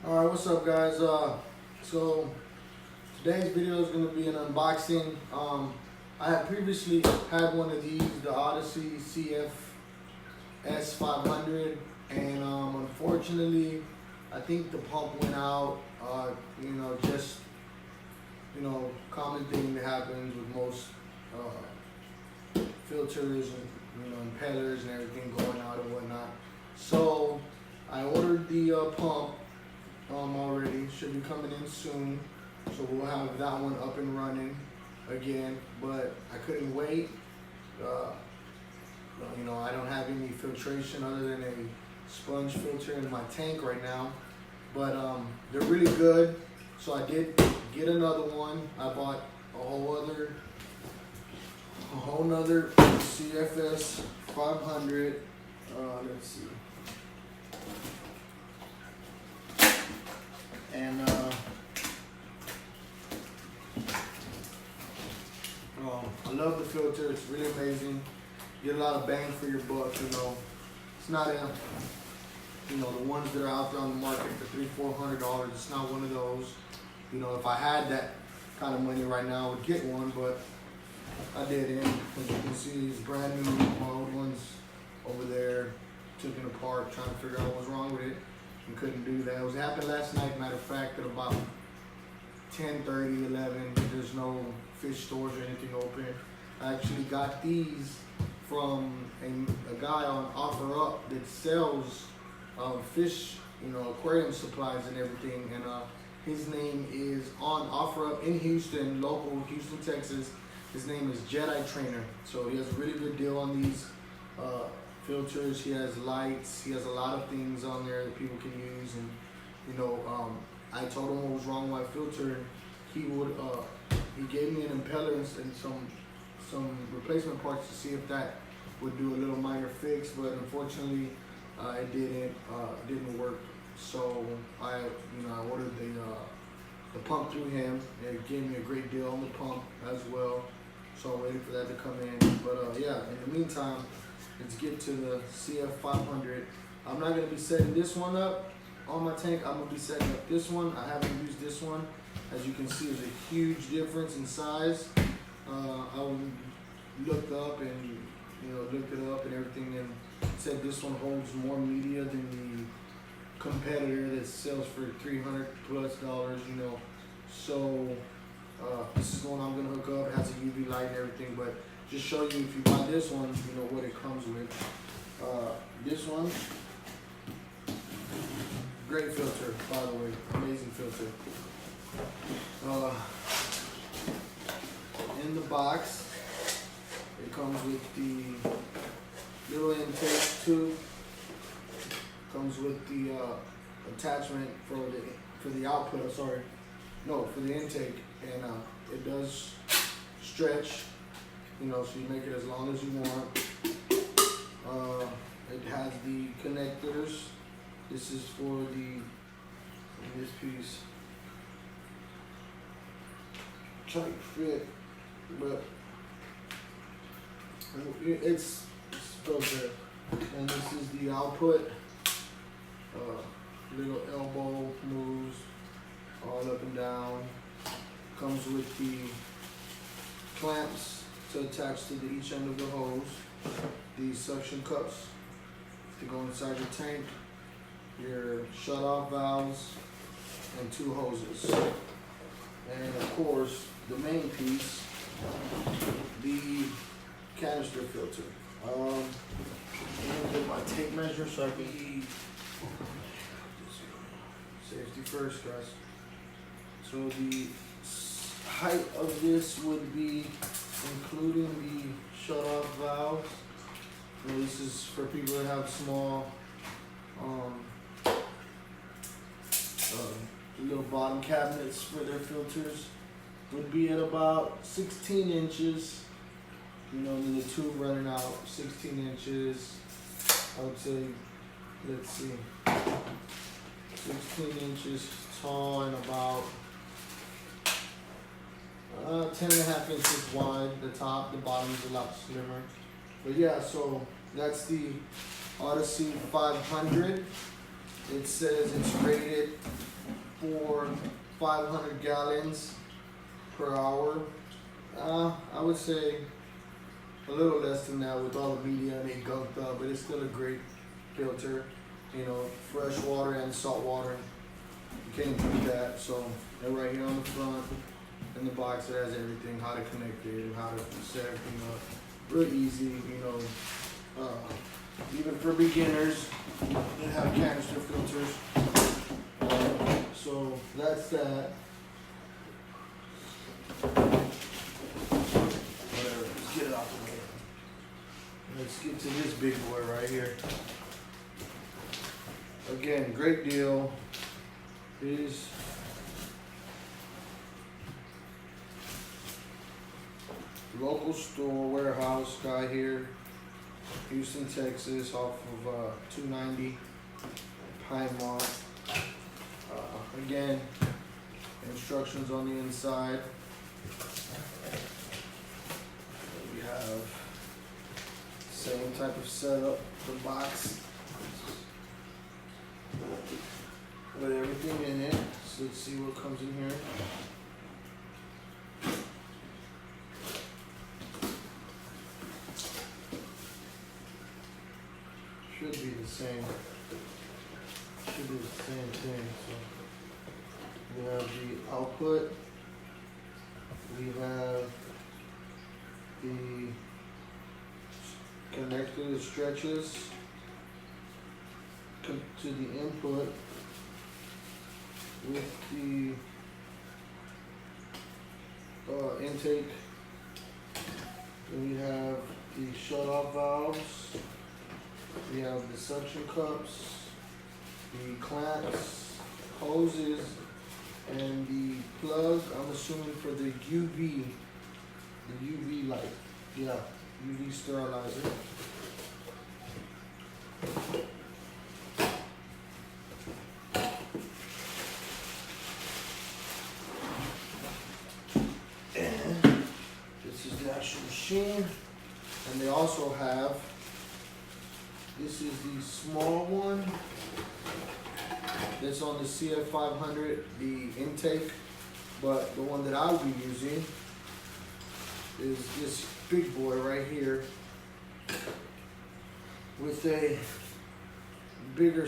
Alright, what's up guys? So today's video is going to be an unboxing. I had previously had one of these, the Odyssey CF-S500, and unfortunately I think the pump went out. Just common thing that happens with most filters and impellers and everything going out and whatnot. So I ordered the pump already, should be coming in soon, so we'll have that one up and running again, but I couldn't wait. I don't have any filtration other than a sponge filter in my tank right now, but they're really good, so I did get another one. I bought a whole nother CFS 500. Let's see. And I love the filter. It's really amazing. You get a lot of bang for your buck. It's not the ones that are out there on the market for $300-400. It's not one of those. If I had that kind of money right now, I would get one, but I didn't. As you can see, it's brand new. My old one's over there, took it apart, trying to figure out what's wrong with it. And couldn't do that. It happened last night, matter of fact, at about 10:30, 11. There's no fish stores or anything open. I actually got these from a guy on OfferUp that sells fish, aquarium supplies and everything. And his name is on OfferUp in Houston, local Houston, Texas. His name is Jedi Trainer. So he has a really good deal on these filters. He has lights. He has a lot of things on there that people can use. And I told him what was wrong with my filter, and he gave me an impeller and some replacement parts to see if that would do a little minor fix. But unfortunately, it didn't work. So I ordered the pump through him. It gave me a great deal on the pump as well. So I'm waiting for that to come in. But yeah, in the meantime, let's get to the CF500. I'm not going to be setting this one up on my tank. I'm going to be setting up this one. I haven't used this one. As you can see, there's a huge difference in size. I looked up and looked it up and everything, and said this one holds more media than the competitor that sells for $300+ So this is the one I'm going to hook up. It has a UV light and everything, but just show you, if you buy this one, what it comes with. This one, great filter, by the way, amazing filter. In the box, it comes with the little intake tube. Comes with the attachment for the output. For the intake, and it does stretch. So you make it as long as you want. It has the connectors. This is for this piece. Tight fit, but it's still good. And this is the output. Little elbow moves all up and down. Comes with the clamps to attach to each end of the hose. These suction cups to go inside your tank. Your shut-off valves and 2 hoses. And of course, the main piece, the canister filter. I'm gonna get my tape measure so I can safety first, guys. So the height of this would be, including the shut-off valves. This is for people that have small little bottom cabinets for their filters. Would be at about 16 inches. The tube running out 16 inches. I would say, let's see, 16 inches tall and about 10.5 inches wide. The bottom is a lot slimmer. But yeah, so that's the Odyssey 500. It says it's rated for 500 gallons per hour. I would say a little less than that with all the media and it gunked up, but it's still a great filter. You know, fresh water and salt water. You can't beat that. So, and right here on the front, in the box, it has everything, how to connect it, and how to set everything up. Real easy, you know. Even for beginners, they have canister filters. So that's that. Whatever, let's get it out the way. Let's get to this big boy right here. Again, great deal. Is local store warehouse guy here, Houston, Texas, off of 290 Piedmont. Again, instructions on the inside. We have same type of setup, the box with everything in it. So let's see what comes in here. Should be the same. Should be the same thing. So we have the output. We have the connector that stretches to the input with the intake. Then we have the shut-off valves. We have the suction cups, the clamps, hoses, and the plug. I'm assuming for the UV light. Yeah, UV sterilizer. And this is the actual machine. And they also have, this is the small one that's on the CF500, the intake, but the one that I'll be using is this big boy right here with a bigger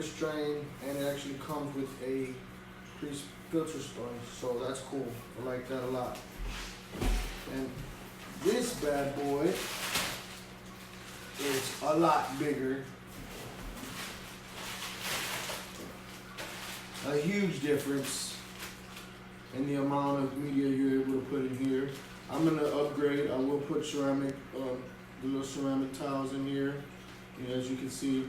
strain, and it actually comes with a pre-filter sponge, so that's cool. I like that a lot. And this bad boy is a lot bigger. A huge difference in the amount of media you're able to put in here. I'm gonna upgrade. I will put ceramic, the little ceramic tiles in here. You know, as you can see,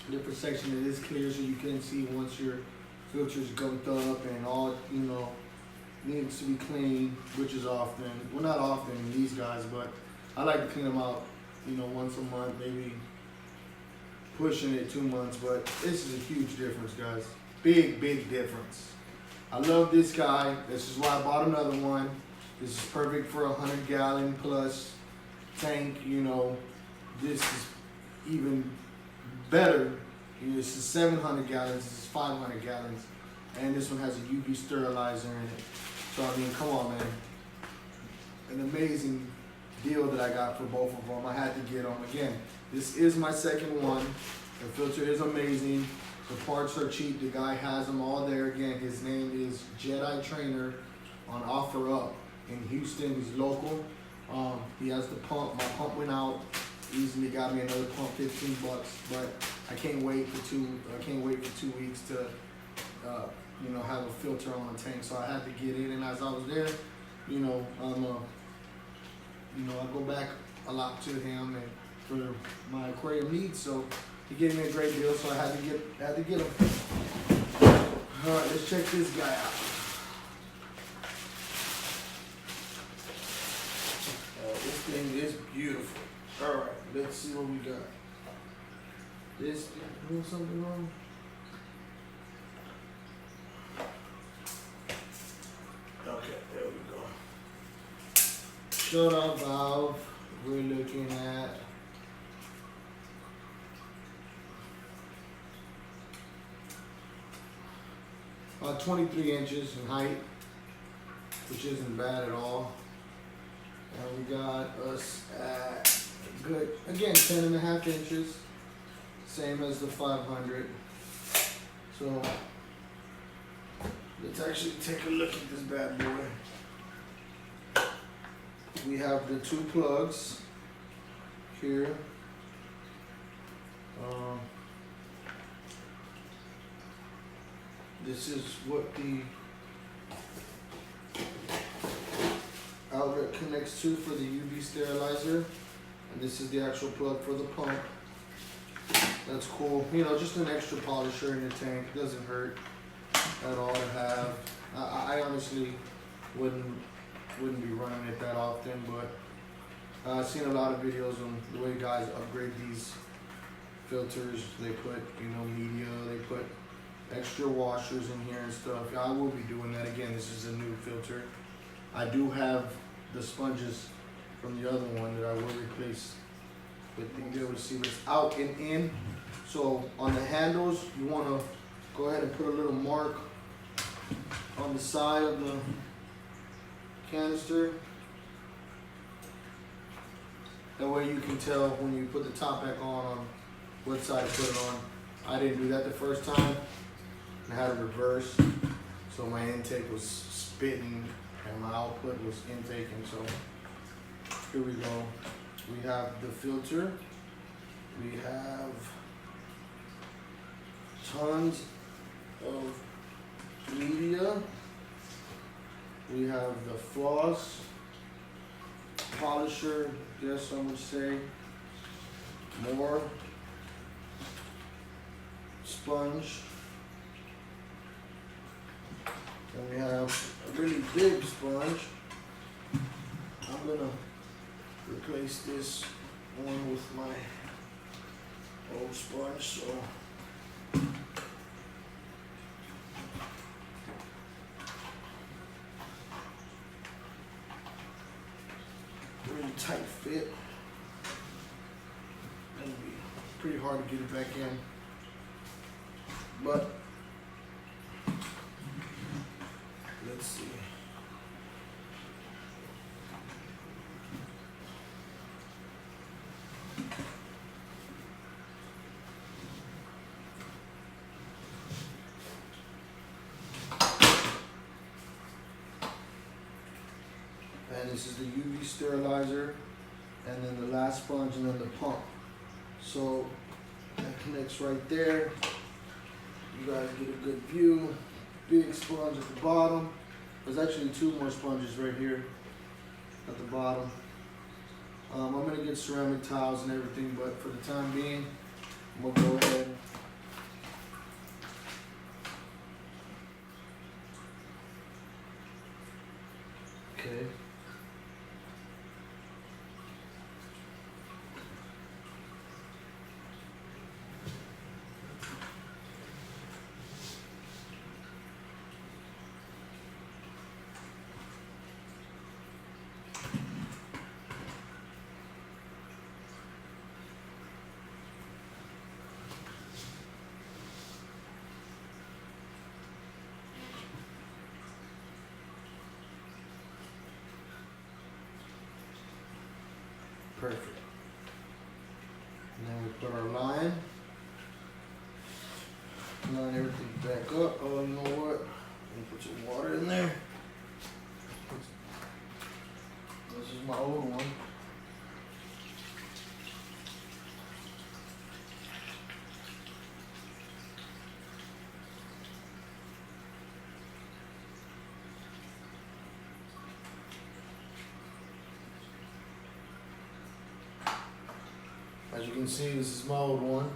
different section of this clear, so you can see once your filter's gunked up and all, you know, needs to be cleaned, which is often. Well, not often in these guys, but I like to clean them out, you know, once a month, maybe pushing it 2 months, but this is a huge difference, guys. Big difference. I love this guy. This is why I bought another one. This is perfect for a 100-gallon plus tank, you know. This is even better. You know, this is 700 gallons, this is 500 gallons. And this one has a UV sterilizer in it. So, I mean, come on, man. An amazing deal that I got for both of them. I had to get them. Again, this is my second one. The filter is amazing. The parts are cheap. The guy has them all there. Again, his name is Jedi Trainer on OfferUp in Houston. He's local. He has the pump. My pump went out. Easily got me another pump, $15. But I can't wait for 2 weeks to, you know, have a filter on my tank. So I had to get it. And as I was there, you know, I go back a lot to him and for my aquarium needs. So he gave me a great deal, so I had to get him. All right, let's check this guy out. This thing is beautiful. All right, let's see what we got. This doing something wrong? Okay, there we go. Shut-off valve. We're looking at 23 inches in height, which isn't bad at all. And we got us at a good, again, 10.5 inches, same as the 500. So let's actually take a look at this bad boy. We have the 2 plugs here. This is what the outlet connects to for the UV sterilizer, and this is the actual plug for the pump. That's cool. You know, just an extra polisher in your tank. It doesn't hurt at all to have. I honestly wouldn't be running it that often, but I've seen a lot of videos on the way guys upgrade these filters. They put, you know, media, they put extra washers in here and stuff. I will be doing that again. This is a new filter. I do have the sponges from the other one that I will replace, but you'll be able to see what's out and in. So on the handles, you want to go ahead and put a little mark on the side of the canister. That way you can tell when you put the top back on what side to put it on. I didn't do that the first time. I had it reversed, so my intake was spitting and my output was intaking. So here we go. We have the filter. We have tons of media. We have the floss, polisher, yes, some would say, more sponge. And we have a really big sponge. I'm gonna replace this one with my old sponge, so really tight fit. Gonna be pretty hard to get it back in, but let's see. And this is the UV sterilizer, and then the last sponge, and then the pump. So that connects right there. You guys get a good view. Big sponge at the bottom. There's actually 2 more sponges right here at the bottom. I'm gonna get ceramic tiles and everything, but for the time being, I'm gonna go ahead. Okay. Perfect. And then we put our line everything back up. Oh, you know what? Let me put some water in there. This is my old one. As you can see, this is my old one.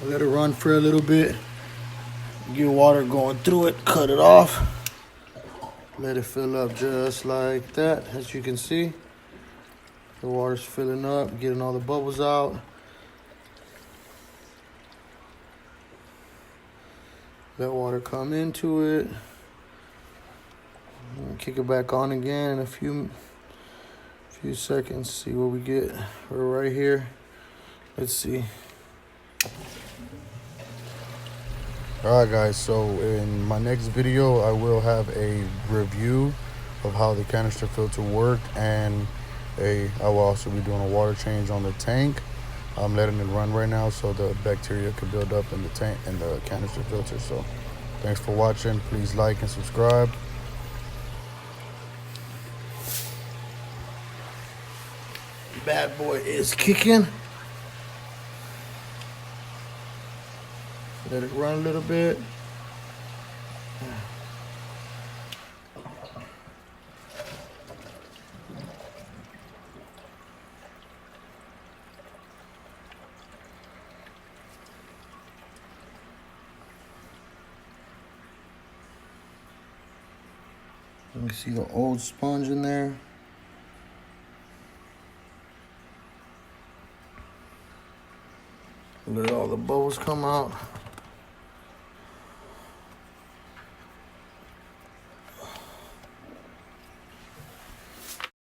Let it run for a little bit. Get water going through it, cut it off. Let it fill up just like that. As you can see, the water's filling up, getting all the bubbles out. Let water come into it. Kick it back on again in a few seconds. See what we get. We're right here. Let's see. Alright guys, so in my next video I will have a review of how the canister filter worked, and I will also be doing a water change on the tank. I'm letting it run right now so the bacteria can build up in the tank and the canister filter. So thanks for watching. Please like and subscribe. Bad boy is kicking. Let it run a little bit. Let me see the old sponge in there. Let all the bubbles come out.